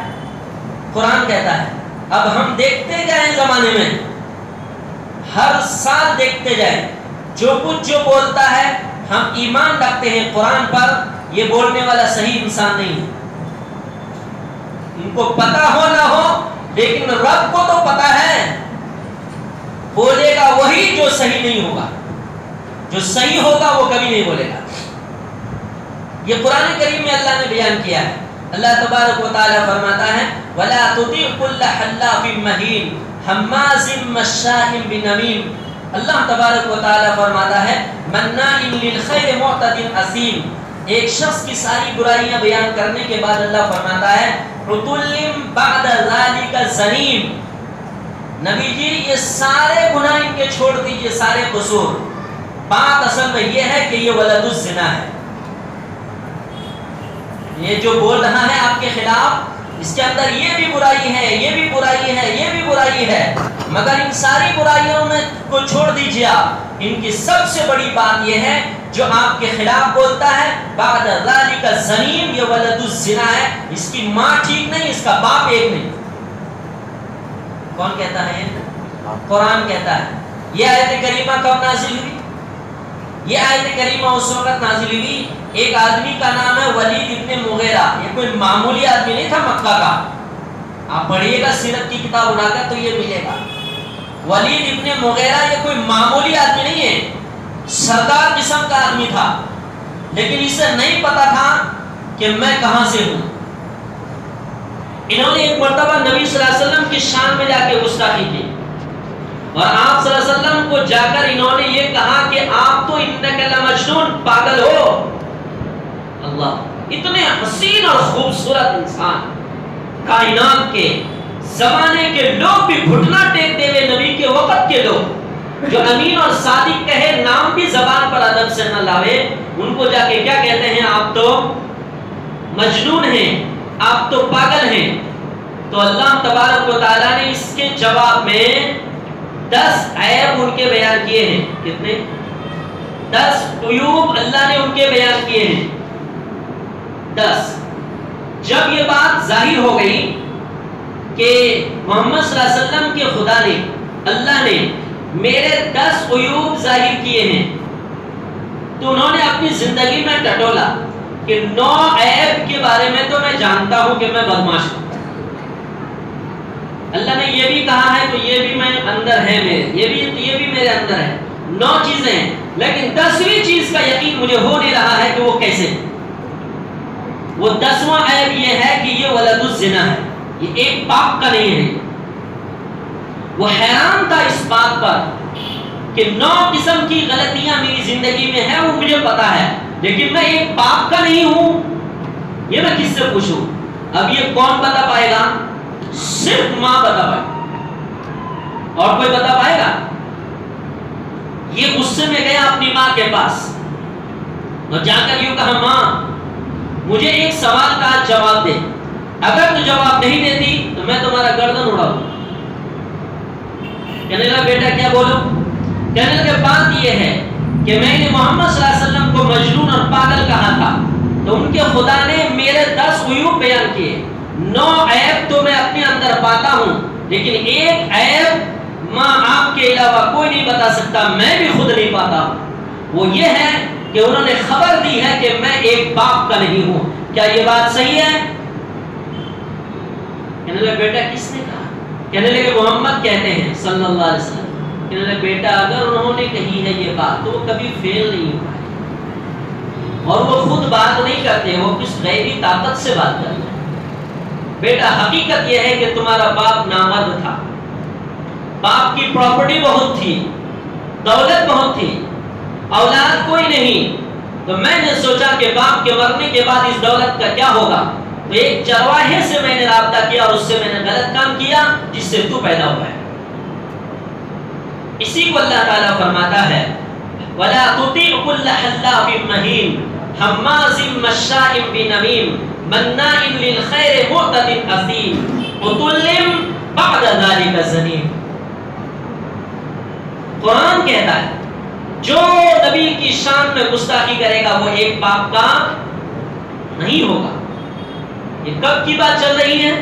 [SPEAKER 1] قرآن کہتا ہے۔ اب ہم دیکھتے جائیں زمانے میں، ہر سال دیکھتے جائیں، جو کچھ جو بولتا ہے ہم ایمان رکھتے ہیں قرآن پر، یہ بولنے والا صحیح انسان نہیں ہے۔ ان کو پتا ہو نہ ہو لیکن رب کو تو پتا ہے، بولے گا وہی جو صحیح نہیں ہوگا، جو صحیح ہوگا وہ کبھی نہیں بولے گا۔ یہ قرآن کریم میں اللہ نے بیان کیا ہے۔ اللہ تبارک و تعالیٰ فرماتا ہے وَلَا تُطِعْ كُلَّ حَلَّافٍ مَّهِينٍ حَمَّازٍ مَّشَّاءٍ بِنَمِيمٍ، اللہ تبارک و تعالیٰ فرماتا ہے مَنَّاعٍ لِلْخَيْرِ مُعْتَدٍ أَثِيمٍ، ایک شخص کی ساری برائیاں بیان کرنے کے بعد اللہ فرماتا ہے عُتُلٍّ بَعْدَ ذَلِكَ زَنِيمٍ، نبی جی یہ سارے گناہ ان کے چھوڑ دیجئے، سارے قصور، بات اصل میں یہ ہے کہ یہ ولد الزنا ہے۔ یہ جو بول رہا ہے آپ کے خلاف، اس کے اندر یہ بھی برائی ہے، یہ بھی برائی ہے، یہ بھی برائی ہے، مگر ان ساری برائیوں میں کو چھوڑ دیجئے آپ، ان کی سب سے بڑی بات یہ ہے جو آپ کے خلاف بولتا ہے بعد ذالک زنیم، یہ ولد الزنا ہے، اس کی ماں ٹھیک نہیں، اس کا باپ ایک نہیں۔ کون کہتا ہے یہ؟ قرآن کہتا ہے۔ یہ آیت کریمہ کب نازل ہوئی؟ یہ آیت کریمہ اس وقت نازل ہوئی، ایک آدمی کا نام ہے ولید ابن مغیرہ، یہ کوئی معمولی آدمی نہیں تھا مکہ کا، آپ پڑھیے گا سیرت کی کتاب اٹھا کر تو یہ ملے گا۔ ولید ابن مغیرہ یہ کوئی معمولی آدمی نہیں ہے، سردار قسم کا آدمی تھا، لیکن اسے نہیں پتا تھا کہ میں کہاں سے ہوں۔ انہوں نے ایک مرتبہ نبی صلی اللہ علیہ وسلم کی شان میں جا کے گستاخی کی، اور آپ صلی اللہ علیہ وسلم کو جا کر انہوں نے یہ کہا کہ آپ تو انک لمجنون، پاگل ہو۔ اللہ، اتنے حسین اور خوبصورت انسان، کائنات کے زمانے کے لوگ بھی گھٹنا ٹیکتے ہوئے، نبی کے وقت کے لوگ جو امین اور صادق کہے، نام بھی زبان پر ادب سے نہ لاوے، ان کو جا کے کیا کہتے ہیں؟ آپ تو مجنون ہیں، آپ تو پاگل ہیں۔ تو اللہ تبارک و تعالیٰ نے اس کے جواب میں 10 عیب ان کے بیان کیے ہیں۔ کتنے؟ 10 عیوب اللہ نے ان کے بیان کیے ہیں، 10۔ جب یہ بات ظاہر ہو گئی کہ محمد صلی اللہ علیہ وسلم کے خدا نے، اللہ نے میرے 10 عیوب ظاہر کیے ہیں، تو انہوں نے اپنی زندگی میں ٹٹولا کہ 9 عیب کے بارے میں تو میں جانتا ہوں کہ میں بدمعاش ہوں، اللہ نے یہ بھی کہا ہے تو یہ بھی میں اندر ہے میرے، یہ بھی میرے اندر ہے، 9 چیزیں ہیں، لیکن 10ویں چیز کا یقین مجھے ہو نہیں رہا ہے کہ وہ کیسے۔ وہ 10واں عیب یہ ہے کہ یہ ولد الزنا ہے، یہ ایک باپ کا نہیں ہے۔ وہ حیران تھا اس بات پر کہ 9 قسم کی غلطیاں میری زندگی میں ہیں، وہ مجھے پتا ہے، لیکن میں ایک باپ کا نہیں ہوں، یہ میں کس سے پوچھوں؟ اب یہ کون بتا پائے گا؟ صرف ماں بتا پائے گا، اور کوئی بتا پائے گا؟ یہ غصے میں گیا اپنی ماں کے پاس اور جا کر یوں کہا، ماں مجھے ایک سوال کا جواب دے، اگر تو جواب نہیں دیتی تو میں تمہارا گردن اڑاؤں۔ کہنے لگا، بیٹا کیا بولوں؟ کہنے لگا، بات یہ ہے کہ میں نے محمد صلی اللہ علیہ وسلم کو مجنون اور پاگل کہا تھا، تو ان کے خدا نے میرے 10 عیوب بیان کیے، 9 عیب تو میں اپنے اندر پاتا ہوں، لیکن ایک عیب ماں آپ کے علاوہ کوئی نہیں بتا سکتا، میں بھی خود نہیں پاتا ہوں، وہ یہ ہے کہ انہوں نے خبر دی ہے کہ میں ایک باپ کا نہیں ہوں۔ کیا یہ بات صحیح ہے؟ کہنے لگے، بیٹا کس نے کہا؟ کہنے لگے، محمد کہتے ہیں صلی اللہ علیہ وسلم۔ کہنے لگے، بیٹا اگر انہوں نے کہی ہے یہ بات تو وہ کبھی فیل نہیں ہوا ہے، اور وہ خود بات نہیں کرتے، وہ کس غیبی طاقت سے بات کرتے ہیں۔ بیٹا حقیقت یہ ہے کہ تمہارا باپ نامرد تھا، باپ کی پراپرٹی بہت تھی، دولت بہت تھی، اولاد کوئی نہیں، تو میں نے سوچا کہ باپ کے مرنے کے بعد اس دولت کا کیا ہوگا، تو ایک چرواہے سے میں نے رابطہ کیا اور اس سے میں نے غلط کام کیا جس سے تو پیدا ہوا ہے۔ اسی کو اللہ تعالیٰ فرماتا ہے، وَلَا تُطِعْ كُلَّ حَلَّافٍ مَّهِينٍ حَمَّازٍ مَّشَّاءٍ بِنَمِيمٍ مَّنَّاعٍ لِّلْخَيْرِ مُعْتَدٍ أَثِيمٍ عُتُلٍّ بَعْدَ ذَلِكَ زَنِيمٍ۔ قرآن کہتا ہے جو نبی کی شان میں گستاخی کرے گا وہ ایک باپ کا نہیں ہوگا۔ یہ کب کی بات چل رہی ہے؟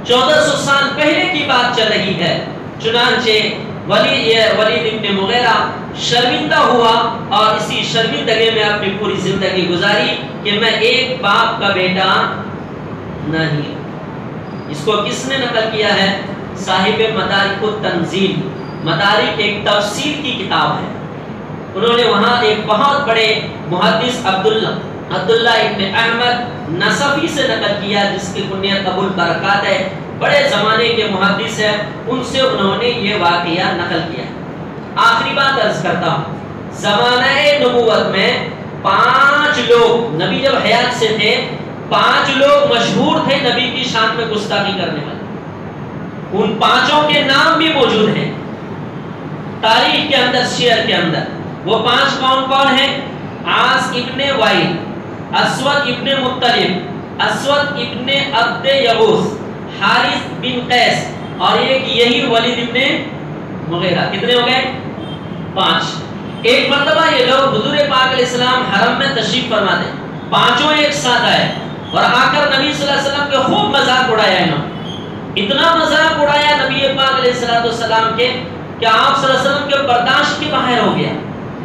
[SPEAKER 1] 1400 سال پہلے کی بات چل رہی ہے۔ چنانچہ ولید ابن مغیرہ شرمندہ ہوا اور اسی شرمندگی میں اپنی پوری زندگی گزاری کہ میں ایک باپ کا بیٹا نہیں۔ اس کو کس نے نقل کیا ہے؟ صاحب مدارک التنزیل، مدارک ایک تفسیر کی کتاب ہے، انہوں نے وہاں ایک بہت بڑے محدث عبداللہ ابن احمد نصفی سے نقل کیا، جس کی کنیت ابو البرکات ہے، بڑے زمانے کے محدث ہیں، ان سے انہوں نے یہ واقعہ نقل کیا۔ آخری بات عرض کرتا ہوں، زمانہ نبوت میں 5 لوگ، نبی جب حیات سے تھے 5 لوگ مشہور تھے نبی کی شان میں گستاخی کرنے والے، ان 5 کے نام بھی موجود ہیں تاریخ کے اندر، شعر کے اندر۔ وہ 5 کون ہیں؟ عاص ابن وائل، اسود ابن مطلب، اسود ابن عبد یغوث، حارث بن قیس، اور ایک یہی ولید ابن مغیرہ۔ کتنے ہو گئے؟ 5۔ ایک مرتبہ یہ لوگ حضور پاک علیہ السلام حرم میں تشریف فرما دے، 5 ایک ساتھ آئے اور آ کر نبی صلی اللہ علیہ وسلم کے خوب مذاق اڑایا، انہوں اتنا مذاق اڑایا نبی پاک علیہ السلام کے کہ آپ صلی اللہ علیہ وسلم کے برداشت کے باہر ہو گیا،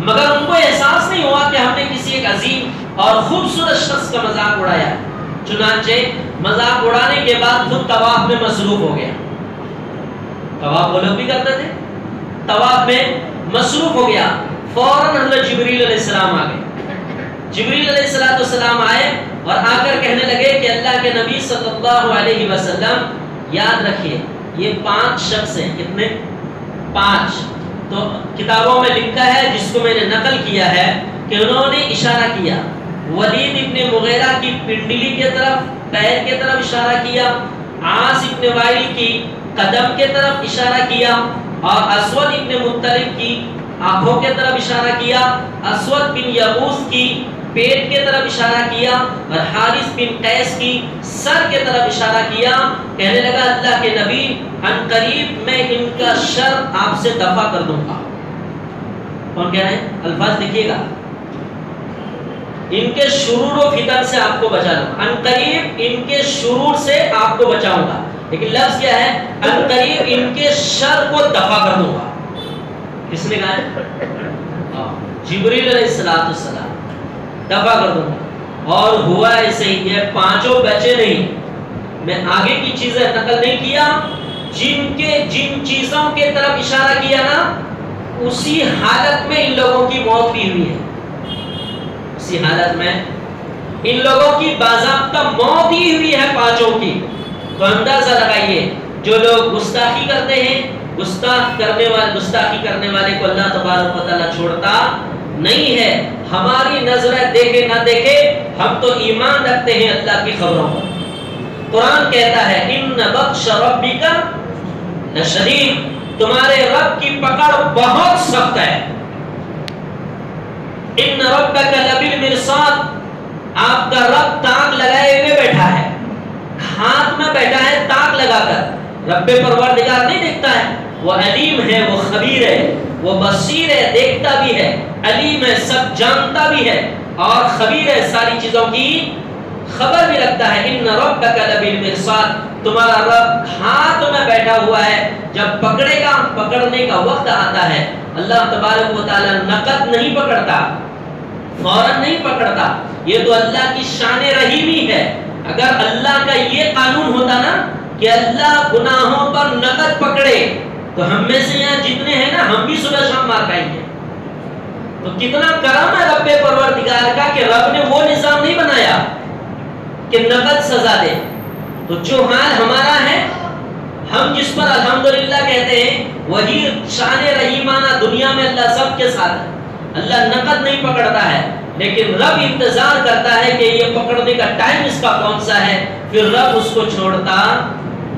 [SPEAKER 1] مگر ان کو احساس نہیں ہوا کہ ہم نے کسی ایک عظیم اور خوبصورت شخص کا مذاق اڑایا۔ چنانچہ مذاق اڑانے کے بعد خود طواف میں مصروف ہو گیا، طواف وہ لوگ بھی کرتے تھے، طواف میں مصروف ہو گیا۔ فوراً حضرت جبریل علیہ السلام آ گئے، جبریل علیہ السلام آئے اور آ کر کہنے لگے کہ اللہ کے نبی صلی اللہ علیہ وسلم یاد رکھیے یہ 5 شخص ہیں، کتنے؟ 5 تو کتابوں میں لکھا ہے، جس کو میں نے نقل کیا ہے، کہ انہوں نے اشارہ کیا ولید ابن مغیرہ کی پنڈلی کے طرف، پیر کے طرف اشارہ کیا، عاص ابن وائل کی قدم کے طرف اشارہ کیا، اور اسود ابن مطلب کی آنکھوں کے طرف اشارہ کیا، اسود بن یغوث کی پیٹ کے طرف اشارہ کیا، اور حارث بن قیس کی سر کے طرف اشارہ کیا۔ کہنے لگا اللہ کے نبی ان قریب میں ان کا شر آپ سے دفع کر دوں گا۔ کون کہہ رہے ہیں؟ الفاظ دیکھیے گا، ان کے شرور و فتن سے آپ کو بچا لوں گا، ان قریب ان کے شرور سے آپ کو بچاؤں گا، لیکن لفظ کیا ہے؟ ان قریب ان کے شر کو دفع کر دوں گا۔ کس نے کہا ہے؟ جبریل علیہ السلام، دفع کر دوں گا۔ اور ہوا ایسے ہی، یہ پانچوں بچے نہیں، میں آگے کی چیزیں نقل نہیں کیا، جن چیزوں کے طرف اشارہ کیا نا، اسی حالت میں ان لوگوں کی موت بھی ہوئی ہے، اسی حالت میں ان لوگوں کی باضابطہ موت ہی ہوئی ہے پانچوں کی۔ تو اندازہ لگائیے، جو لوگ گستاخی کرتے ہیں، گستاخی کرنے والے کو اللہ تبارک و تعالیٰ چھوڑتا نہیں ہے۔ ہماری نظریں دیکھے نہ دیکھے، ہم تو ایمان رکھتے ہیں اللہ کی خبروں پر۔ قرآن کہتا ہے ان بطش ربک لشدید، تمہارے رب کی پکڑ بہت سخت ہے۔ ان ربک لبالمرصاد، آپ کا رب تاک لگائے ہوئے بیٹھا ہے، ہاتھ میں بیٹھا ہے تاک لگا کر۔ رب پروردگار نہیں دیکھتا ہے، وہ علیم ہے، وہ خبیر ہے، وہ بصیر ہے، دیکھتا بھی ہے، علیم ہے، سب جانتا بھی ہے، اور خبیر ہے، ساری چیزوں کی خبر بھی رکھتا ہے۔ ان ربک لبالمرصاد، تمہارا رب ہاتھ میں بیٹھا ہوا ہے، جب پکڑے گا، پکڑنے کا وقت آتا ہے، اللہ تبارک و تعالیٰ نقد نہیں پکڑتا، فوراً نہیں پکڑتا، یہ تو اللہ کی شان رحیمی ہے۔ اگر اللہ کا یہ قانون ہوتا نا کہ اللہ گناہوں پر نقد پکڑے، تو ہم میں سے یہاں جتنے ہیں نا، ہم بھی صبح شام مار کھائیں گے۔ تو کتنا کرم ہے رب پروردگار کا کہ رب نے وہ نظام نہیں بنایا کہ نقد سزا دے۔ تو جو حال ہمارا ہے، ہم جس پر الحمدللہ کہتے ہیں، وہی شان رحیمانہ دنیا میں اللہ سب کے ساتھ ہے۔ اللہ نقد نہیں پکڑتا ہے، لیکن رب انتظار کرتا ہے کہ یہ پکڑنے کا ٹائم اس کا کون سا ہے، پھر رب اس کو چھوڑتا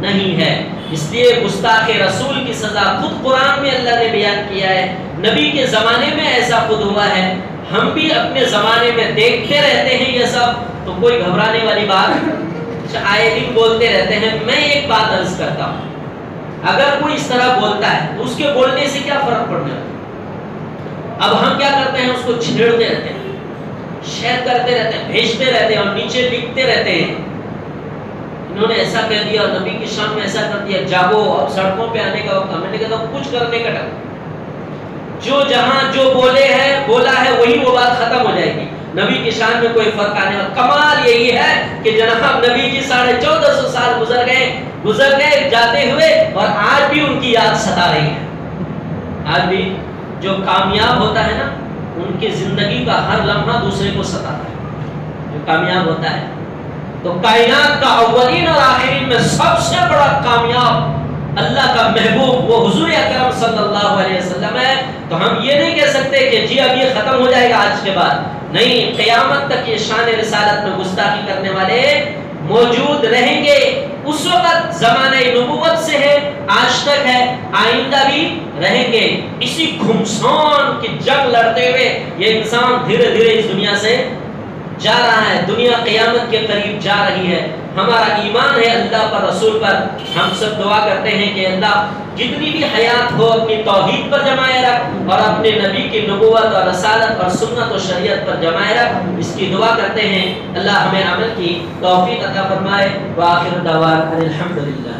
[SPEAKER 1] نہیں ہے۔ اس لیے گستاخ رسول کی سزا خود قرآن میں اللہ نے بیان کیا ہے، نبی کے زمانے میں ایسا خود ہوا ہے، ہم بھی اپنے زمانے میں دیکھتے رہتے ہیں یہ سب، تو کوئی گھبرانے والی بات، آئے دن بولتے رہتے ہیں۔ میں ایک بات عرض کرتا ہوں، اگر کوئی اس طرح بولتا ہے تو اس کے بولنے سے کیا فرق پڑنے والا؟ اب ہم کیا کرتے ہیں، اس کو چھیڑتے رہتے ہیں، شیئر کرتے رہتے ہیں، بھیجتے رہتے ہیں، اور نیچے لکھتے رہتے ہیں انہوں نے ایسا کہہ دیا، نبی کی شان میں ایسا کر دیا، جاگو اب سڑکوں پہ آنے کا وقت۔ میں نے کہا کچھ کرنے کا ڈر، جو جہاں جو بولا ہے وہی وہ بات ختم ہو جائے گی، نبی کی شان میں کوئی فرق آنے والا۔ کمال یہی ہے کہ جناب نبی جی 1450 سال گزر گئے جاتے ہوئے، اور آج بھی ان کی یاد ستا رہی ہے۔ آج بھی جو کامیاب ہوتا ہے نا، ان کی زندگی کا ہر لمحہ دوسرے کو ستاتا ہے، جو کامیاب ہوتا ہے۔ تو کائنات کا اولین اور آخرین میں سب سے بڑا کامیاب اللہ کا محبوب وہ حضور اکرم صلی اللہ علیہ وسلم ہے۔ تو ہم یہ نہیں کہہ سکتے کہ جی اب یہ ختم ہو جائے گا آج کے بعد، نہیں، قیامت تک یہ شان رسالت میں گستاخی کرنے والے موجود رہیں گے۔ اس وقت زمانہ نبوت سے ہے، آج تک ہے، آئندہ بھی رہیں گے۔ اسی گھمسان کی جنگ لڑتے ہوئے یہ انسان دھیرے دھیرے اس دنیا سے جا رہا ہے، دنیا قیامت کے قریب جا رہی ہے۔ ہمارا ایمان ہے اللہ پر، رسول پر۔ ہم سب دعا کرتے ہیں کہ اللہ جتنی بھی حیات ہو اپنی توحید پر جمائے رکھ، اور اپنے نبی کی نبوت اور رسالت اور سنت و شریعت پر جمائے رکھ۔ اس کی دعا کرتے ہیں اللہ ہمیں عمل کی توفیق عطا فرمائے۔ وآخر دعوانا الحمدللہ۔